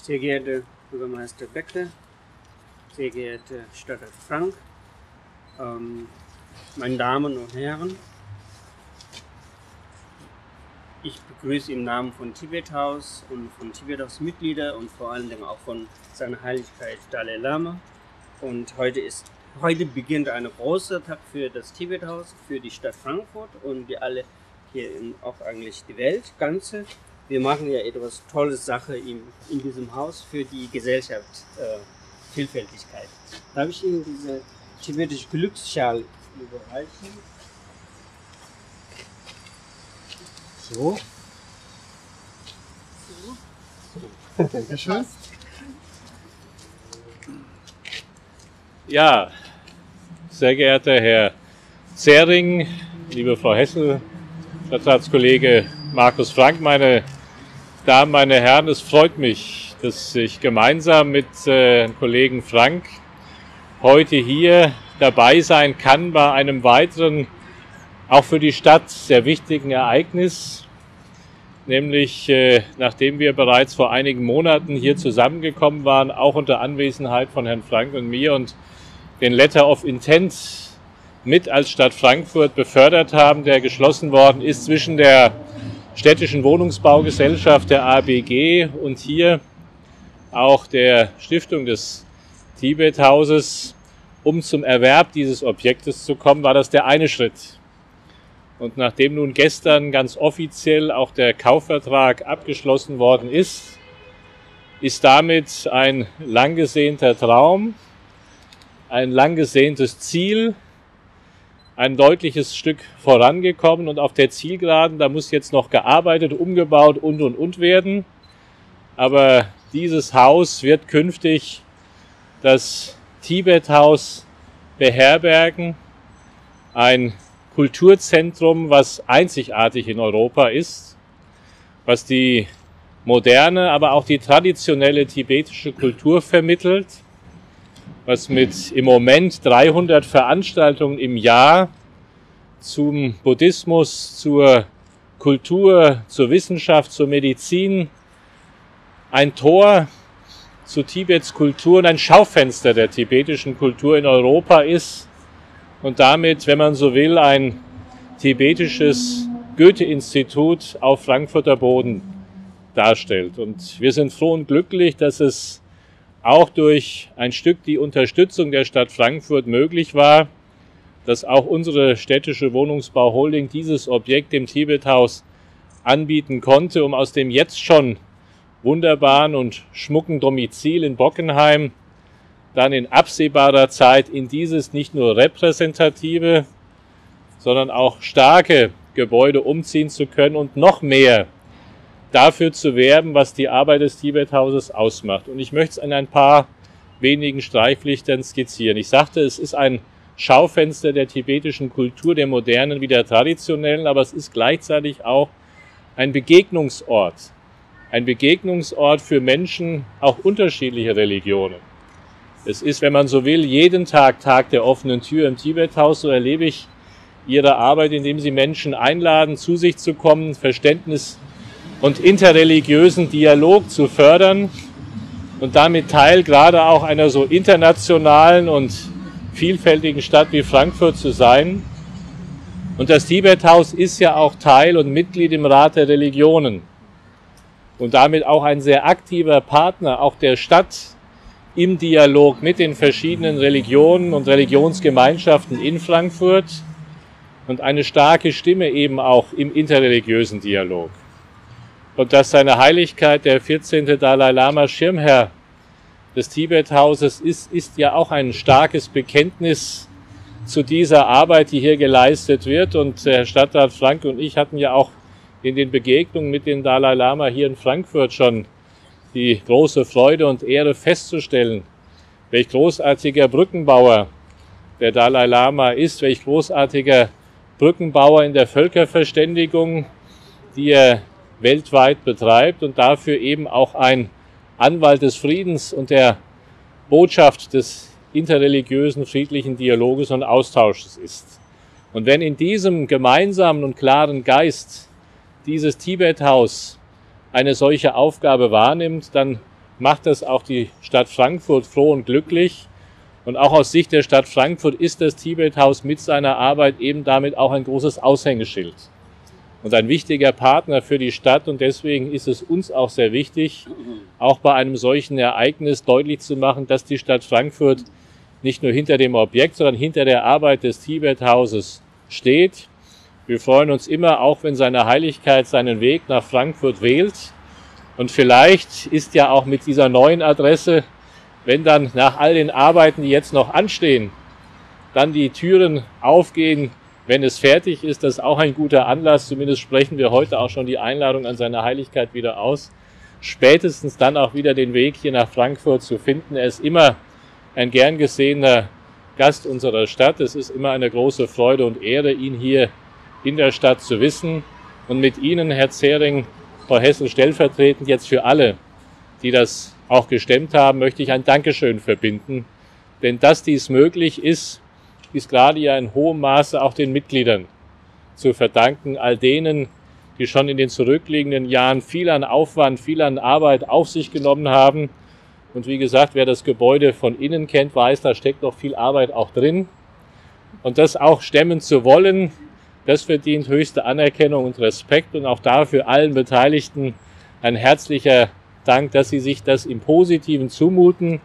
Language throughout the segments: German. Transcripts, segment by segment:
Sehr geehrter Bürgermeister Beckle, sehr geehrte Stadtrat Frank, meine Damen und Herren, ich begrüße im Namen von Tibet House und von Tibet House Mitgliedern und vor allen Dingen auch von seiner Heiligkeit Dalai Lama. Und heute beginnt ein großer Tag für das Tibet House, für die Stadt Frankfurt und wir alle hier auch eigentlich die Welt ganze. Wir machen ja etwas tolle Sache in diesem Haus für die Gesellschaft, Vielfältigkeit. Darf ich Ihnen diese tibetische Glücksschal überreichen? So. Dankeschön. Ja, sehr geehrter Herr Zering, liebe Frau Hessel, Stadtratskollege Markus Frank, meine Damen, meine Herren, es freut mich, dass ich gemeinsam mit Kollegen Frank heute hier dabei sein kann bei einem weiteren, auch für die Stadt sehr wichtigen Ereignis, nämlich nachdem wir bereits vor einigen Monaten hier zusammengekommen waren, auch unter Anwesenheit von Herrn Frank und mir und den Letter of Intent mit als Stadt Frankfurt befördert haben, der geschlossen worden ist zwischen der städtischen Wohnungsbaugesellschaft der ABG und hier auch der Stiftung des Tibet-Hauses, um zum Erwerb dieses Objektes zu kommen, war das der eine Schritt. Und nachdem nun gestern ganz offiziell auch der Kaufvertrag abgeschlossen worden ist, ist damit ein lang gesehnter Traum, ein lang gesehntes Ziel, ein deutliches Stück vorangekommen und auf der Zielgeraden, da muss jetzt noch gearbeitet, umgebaut und werden. Aber dieses Haus wird künftig das Tibet-Haus beherbergen, ein Kulturzentrum, was einzigartig in Europa ist, was die moderne, aber auch die traditionelle tibetische Kultur vermittelt, was mit im Moment 300 Veranstaltungen im Jahr zum Buddhismus, zur Kultur, zur Wissenschaft, zur Medizin, ein Tor zu Tibets Kultur und ein Schaufenster der tibetischen Kultur in Europa ist und damit, wenn man so will, ein tibetisches Goethe-Institut auf Frankfurter Boden darstellt. Und wir sind froh und glücklich, dass es auch durch ein Stück die Unterstützung der Stadt Frankfurt möglich war, dass auch unsere städtische Wohnungsbauholding dieses Objekt dem Tibet-Haus anbieten konnte, um aus dem jetzt schon wunderbaren und schmucken Domizil in Bockenheim dann in absehbarer Zeit in dieses nicht nur repräsentative, sondern auch starke Gebäude umziehen zu können und noch mehr dafür zu werben, was die Arbeit des Tibet-Hauses ausmacht. Und ich möchte es an ein paar wenigen Streichlichtern skizzieren. Ich sagte, es ist ein Schaufenster der tibetischen Kultur, der modernen wie der traditionellen, aber es ist gleichzeitig auch ein Begegnungsort. Ein Begegnungsort für Menschen auch unterschiedlicher Religionen. Es ist, wenn man so will, jeden Tag Tag der offenen Tür im Tibet-Haus. So erlebe ich Ihre Arbeit, indem Sie Menschen einladen, zu sich zu kommen, Verständnis und interreligiösen Dialog zu fördern und damit Teil gerade auch einer so internationalen und vielfältigen Stadt wie Frankfurt zu sein. Und das Tibet-Haus ist ja auch Teil und Mitglied im Rat der Religionen und damit auch ein sehr aktiver Partner auch der Stadt im Dialog mit den verschiedenen Religionen und Religionsgemeinschaften in Frankfurt und eine starke Stimme eben auch im interreligiösen Dialog. Und dass seine Heiligkeit, der 14. Dalai Lama, Schirmherr des Tibet-Hauses ist ja auch ein starkes Bekenntnis zu dieser Arbeit, die hier geleistet wird. Und Herr Stadtrat Frank und ich hatten ja auch in den Begegnungen mit dem Dalai Lama hier in Frankfurt schon die große Freude und Ehre festzustellen, welch großartiger Brückenbauer der Dalai Lama ist, welch großartiger Brückenbauer in der Völkerverständigung, die er weltweit betreibt und dafür eben auch ein Anwalt des Friedens und der Botschaft des interreligiösen, friedlichen Dialoges und Austausches ist. Und wenn in diesem gemeinsamen und klaren Geist dieses Tibet-Haus eine solche Aufgabe wahrnimmt, dann macht das auch die Stadt Frankfurt froh und glücklich. Und auch aus Sicht der Stadt Frankfurt ist das Tibet-Haus mit seiner Arbeit eben damit auch ein großes Aushängeschild und ein wichtiger Partner für die Stadt. Und deswegen ist es uns auch sehr wichtig, auch bei einem solchen Ereignis deutlich zu machen, dass die Stadt Frankfurt nicht nur hinter dem Objekt, sondern hinter der Arbeit des Tibet-Hauses steht. Wir freuen uns immer, auch wenn seine Heiligkeit seinen Weg nach Frankfurt wählt. Und vielleicht ist ja auch mit dieser neuen Adresse, wenn dann nach all den Arbeiten, die jetzt noch anstehen, dann die Türen aufgehen, wenn es fertig ist, das ist auch ein guter Anlass. Zumindest sprechen wir heute auch schon die Einladung an seine Heiligkeit wieder aus. Spätestens dann auch wieder den Weg hier nach Frankfurt zu finden. Er ist immer ein gern gesehener Gast unserer Stadt. Es ist immer eine große Freude und Ehre, ihn hier in der Stadt zu wissen. Und mit Ihnen, Herr Zering, Frau Hessel, stellvertretend jetzt für alle, die das auch gestemmt haben, möchte ich ein Dankeschön verbinden. Denn dass dies möglich ist, ist gerade ja in hohem Maße auch den Mitgliedern zu verdanken, all denen, die schon in den zurückliegenden Jahren viel an Aufwand, viel an Arbeit auf sich genommen haben. Und wie gesagt, wer das Gebäude von innen kennt, weiß, da steckt noch viel Arbeit auch drin. Und das auch stemmen zu wollen, das verdient höchste Anerkennung und Respekt. Und auch dafür allen Beteiligten ein herzlicher Dank, dass Sie sich das im Positiven zumuten,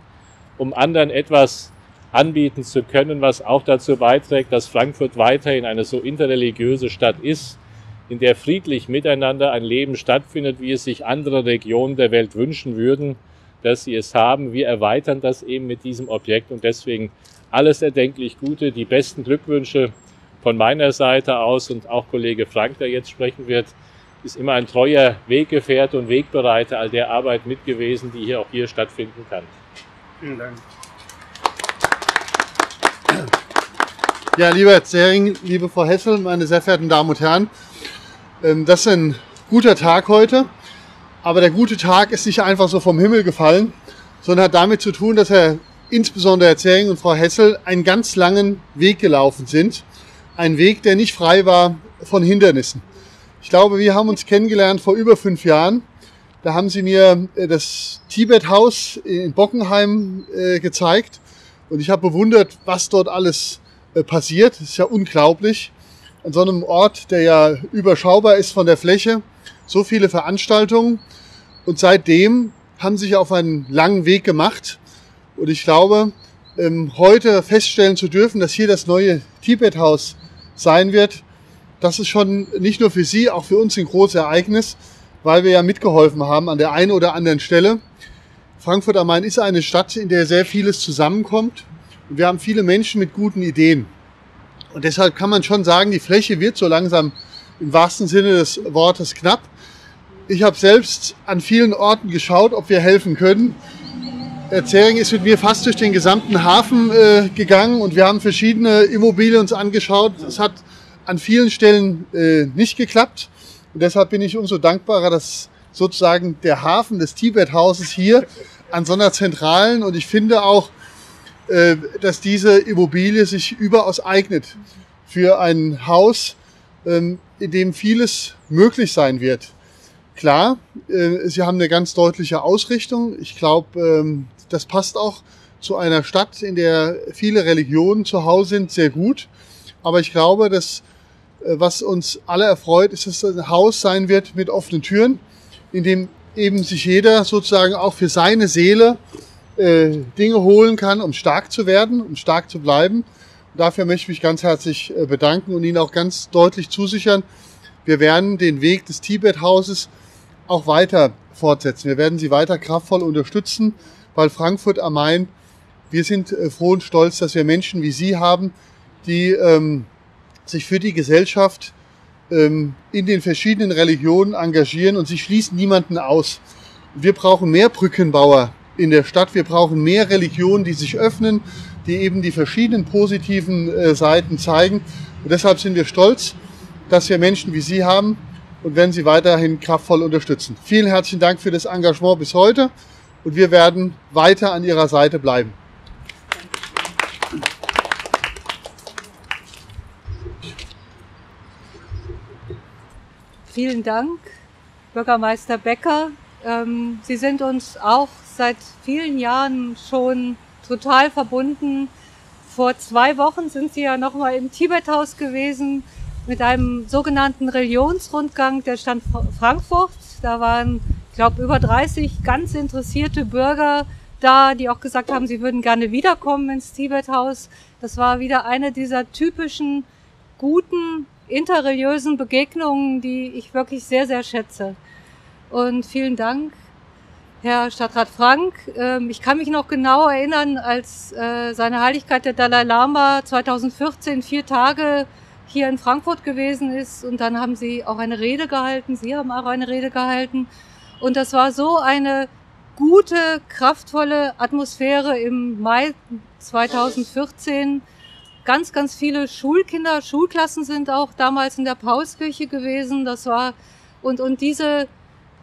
um anderen etwas anbieten zu können, was auch dazu beiträgt, dass Frankfurt weiterhin eine so interreligiöse Stadt ist, in der friedlich miteinander ein Leben stattfindet, wie es sich andere Regionen der Welt wünschen würden, dass sie es haben. Wir erweitern das eben mit diesem Objekt und deswegen alles erdenklich Gute, die besten Glückwünsche von meiner Seite aus und auch Kollege Frank, der jetzt sprechen wird, ist immer ein treuer Weggefährte und Wegbereiter all der Arbeit mit gewesen, die auch hier stattfinden kann. Vielen Dank. Ja, lieber Herr Zering, liebe Frau Hessel, meine sehr verehrten Damen und Herren, das ist ein guter Tag heute, aber der gute Tag ist nicht einfach so vom Himmel gefallen, sondern hat damit zu tun, dass insbesondere Herr Zering und Frau Hessel einen ganz langen Weg gelaufen sind. Ein Weg, der nicht frei war von Hindernissen. Ich glaube, wir haben uns kennengelernt vor über 5 Jahren. Da haben Sie mir das Tibet-Haus in Bockenheim gezeigt und ich habe bewundert, was dort alles passiert. Das ist ja unglaublich. An so einem Ort, der ja überschaubar ist von der Fläche, so viele Veranstaltungen. Und seitdem haben Sie sich auf einen langen Weg gemacht. Und ich glaube, heute feststellen zu dürfen, dass hier das neue Tibet-Haus sein wird, das ist schon nicht nur für Sie, auch für uns ein großes Ereignis, weil wir ja mitgeholfen haben an der einen oder anderen Stelle. Frankfurt am Main ist eine Stadt, in der sehr vieles zusammenkommt. Und wir haben viele Menschen mit guten Ideen. Und deshalb kann man schon sagen, die Fläche wird so langsam im wahrsten Sinne des Wortes knapp. Ich habe selbst an vielen Orten geschaut, ob wir helfen können. Herr Zering ist mit mir fast durch den gesamten Hafen gegangen und wir haben verschiedene Immobilien uns angeschaut. Es hat an vielen Stellen nicht geklappt. Und deshalb bin ich umso dankbarer, dass sozusagen der Hafen des Tibet-Hauses hier an so einer zentralen und ich finde auch, dass diese Immobilie sich überaus eignet für ein Haus, in dem vieles möglich sein wird. Klar, Sie haben eine ganz deutliche Ausrichtung. Ich glaube, das passt auch zu einer Stadt, in der viele Religionen zu Hause sind, sehr gut. Aber ich glaube, dass was uns alle erfreut, ist, dass es ein Haus sein wird mit offenen Türen, in dem eben sich jeder sozusagen auch für seine Seele Dinge holen kann, um stark zu werden, um stark zu bleiben. Und dafür möchte ich mich ganz herzlich bedanken und Ihnen auch ganz deutlich zusichern, wir werden den Weg des Tibet-Hauses auch weiter fortsetzen. Wir werden Sie weiter kraftvoll unterstützen, weil Frankfurt am Main, wir sind froh und stolz, dass wir Menschen wie Sie haben, die sich für die Gesellschaft in den verschiedenen Religionen engagieren und sie schließen niemanden aus. Wir brauchen mehr Brückenbauer in der Stadt. Wir brauchen mehr Religionen, die sich öffnen, die eben die verschiedenen positiven Seiten zeigen. Und deshalb sind wir stolz, dass wir Menschen wie Sie haben und werden Sie weiterhin kraftvoll unterstützen. Vielen herzlichen Dank für das Engagement bis heute und wir werden weiter an Ihrer Seite bleiben. Vielen Dank, Bürgermeister Becker. Sie sind uns auch seit vielen Jahren schon total verbunden. Vor 2 Wochen sind Sie ja nochmal im Tibethaus gewesen mit einem sogenannten Religionsrundgang der Stadt Frankfurt. Da waren, ich glaube, über 30 ganz interessierte Bürger da, die auch gesagt haben, sie würden gerne wiederkommen ins Tibethaus. Das war wieder eine dieser typischen, guten, interreligiösen Begegnungen, die ich wirklich sehr, sehr schätze. Und vielen Dank, Herr Stadtrat Frank. Ich kann mich noch genau erinnern, als seine Heiligkeit der Dalai Lama 2014 4 Tage hier in Frankfurt gewesen ist. Und dann haben Sie auch eine Rede gehalten. Sie haben auch eine Rede gehalten. Und das war so eine gute, kraftvolle Atmosphäre im Mai 2014. Ganz, ganz viele Schulkinder, Schulklassen sind auch damals in der Paulskirche gewesen. Das war, und diese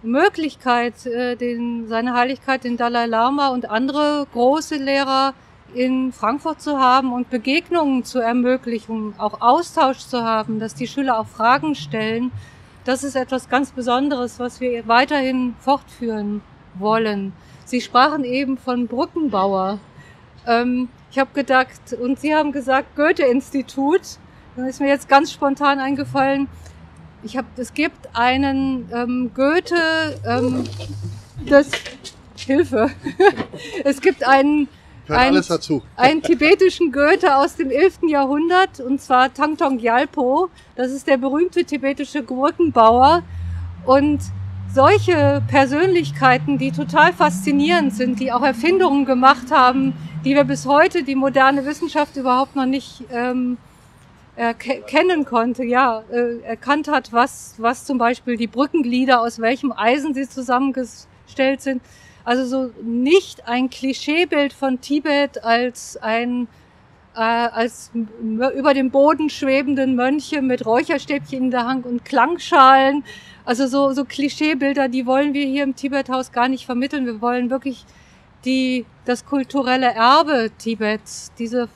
Möglichkeit, seine Heiligkeit, den Dalai Lama und andere große Lehrer in Frankfurt zu haben und Begegnungen zu ermöglichen, auch Austausch zu haben, dass die Schüler auch Fragen stellen, das ist etwas ganz Besonderes, was wir weiterhin fortführen wollen. Sie sprachen eben von Brückenbauer. Ich habe gedacht, und Sie haben gesagt Goethe-Institut, dann ist mir jetzt ganz spontan eingefallen, es gibt einen Hilfe. Es gibt einen tibetischen Goethe aus dem 11. Jahrhundert, und zwar Thangtong Gyalpo. Das ist der berühmte tibetische Brückenbauer. Und solche Persönlichkeiten, die total faszinierend sind, die auch Erfindungen gemacht haben, die wir bis heute, die moderne Wissenschaft überhaupt noch nicht erkennen konnte, erkannt hat, was zum Beispiel die Brückenglieder, aus welchem Eisen sie zusammengestellt sind. Also so nicht ein Klischeebild von Tibet als über dem Boden schwebenden Mönche mit Räucherstäbchen in der Hand und Klangschalen. Also so Klischeebilder, die wollen wir hier im Tibethaus gar nicht vermitteln. Wir wollen wirklich das kulturelle Erbe Tibets, diese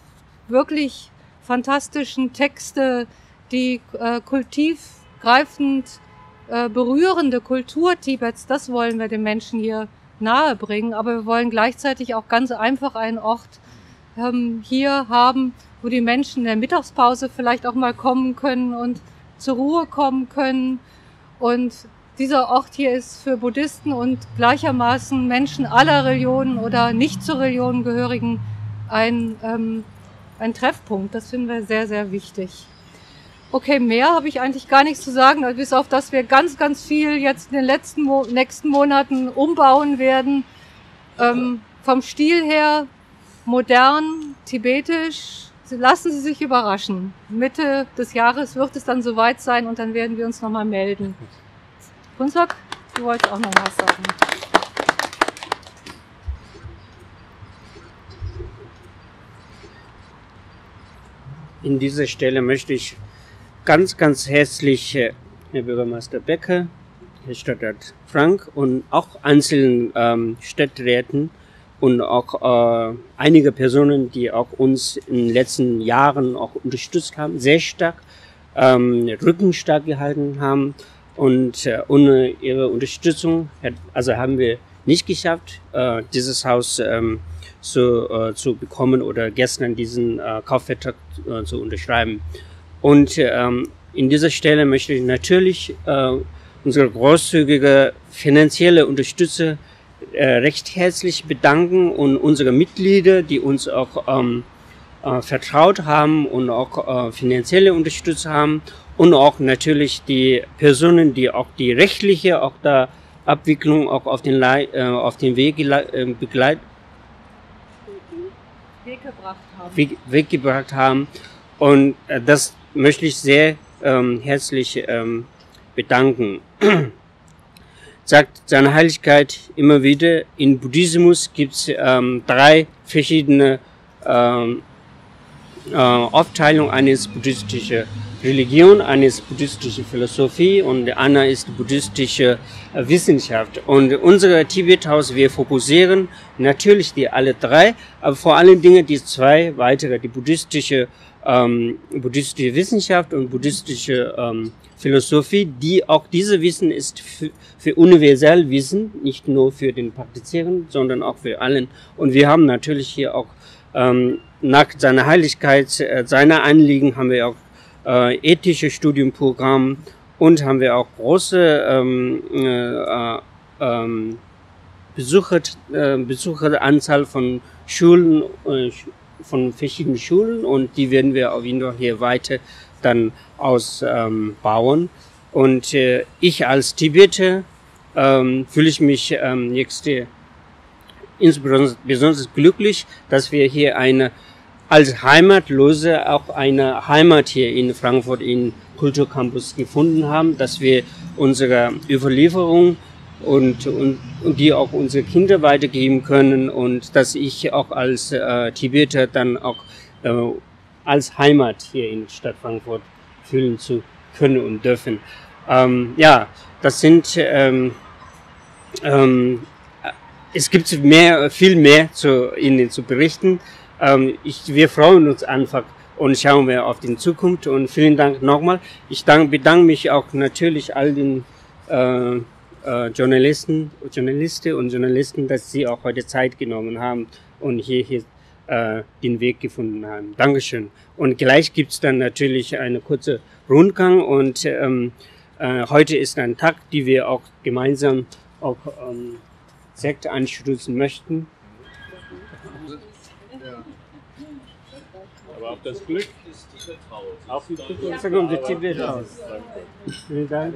wirklich fantastischen Texte, die kultivgreifend berührende Kultur Tibets, das wollen wir den Menschen hier nahe bringen. Aber wir wollen gleichzeitig auch ganz einfach einen Ort hier haben, wo die Menschen in der Mittagspause vielleicht auch mal kommen können und zur Ruhe kommen können. Und dieser Ort hier ist für Buddhisten und gleichermaßen Menschen aller Religionen oder nicht zur Religion gehörigen ein Treffpunkt. Das finden wir sehr, sehr wichtig. Okay, mehr habe ich eigentlich gar nichts zu sagen, bis auf, dass wir ganz, ganz viel jetzt in den nächsten Monaten umbauen werden. Vom Stil her modern, tibetisch. Lassen Sie sich überraschen. Mitte des Jahres wird es dann soweit sein und dann werden wir uns nochmal melden. Kunzak, du wolltest auch noch was sagen. In dieser Stelle möchte ich ganz, ganz herzlich Herr Bürgermeister Becker, Herr Stadtrat Frank und auch einzelnen Stadträten und auch einige Personen, die auch uns in den letzten Jahren auch unterstützt haben, sehr stark, Rücken stark gehalten haben. Und ohne ihre Unterstützung haben wir nicht geschafft, dieses Haus zu bekommen oder gestern diesen Kaufvertrag zu unterschreiben. Und in dieser Stelle möchte ich natürlich unsere großzügige finanzielle Unterstützer recht herzlich bedanken und unsere Mitglieder, die uns auch vertraut haben und auch finanzielle Unterstützer haben und auch natürlich die Personen, die auch die rechtliche auch da Abwicklung auch auf den Weg gebracht haben. Und das möchte ich sehr herzlich bedanken. Sagt seine Heiligkeit immer wieder, in Buddhismus gibt es 3 verschiedene Aufteilungen eines buddhistischen Religion, eines buddhistischen Philosophie und der andere ist die buddhistische Wissenschaft. Und unser Tibethaus, wir fokussieren natürlich die alle 3, aber vor allen Dingen die 2 weitere, die buddhistische buddhistische Wissenschaft und buddhistische Philosophie, die auch diese Wissen ist für universell Wissen, nicht nur für den Praktizierenden, sondern auch für allen. Und wir haben natürlich hier auch nach seiner Heiligkeit, seiner Anliegen haben wir auch ethische Studienprogramme und haben wir auch große Besucheranzahl von Schulen, von verschiedenen Schulen, und die werden wir auf jeden Fall hier weiter dann ausbauen. Und ich als Tibeter fühle ich mich jetzt insbesondere besonders glücklich, dass wir hier als Heimatlose auch eine Heimat hier in Frankfurt im Kulturcampus gefunden haben, dass wir unsere Überlieferung und die auch unsere Kinder weitergeben können, und dass ich auch als Tibeter dann auch als Heimat hier in Stadt Frankfurt fühlen zu können und dürfen. Ja, das sind es gibt viel mehr Ihnen zu berichten. Wir freuen uns einfach und schauen wir auf die Zukunft, und vielen Dank nochmal. Ich bedanke mich auch natürlich all den Journalisten und Journalisten, dass sie auch heute Zeit genommen haben und hier den Weg gefunden haben. Dankeschön. Und gleich gibt's dann natürlich eine kurze Rundgang, und heute ist ein Tag, die wir auch gemeinsam auch Sekt anstoßen möchten. Aber auf das Glück ist Tibet raus. Auf die Zukunft. Tibet raus. Vielen Dank.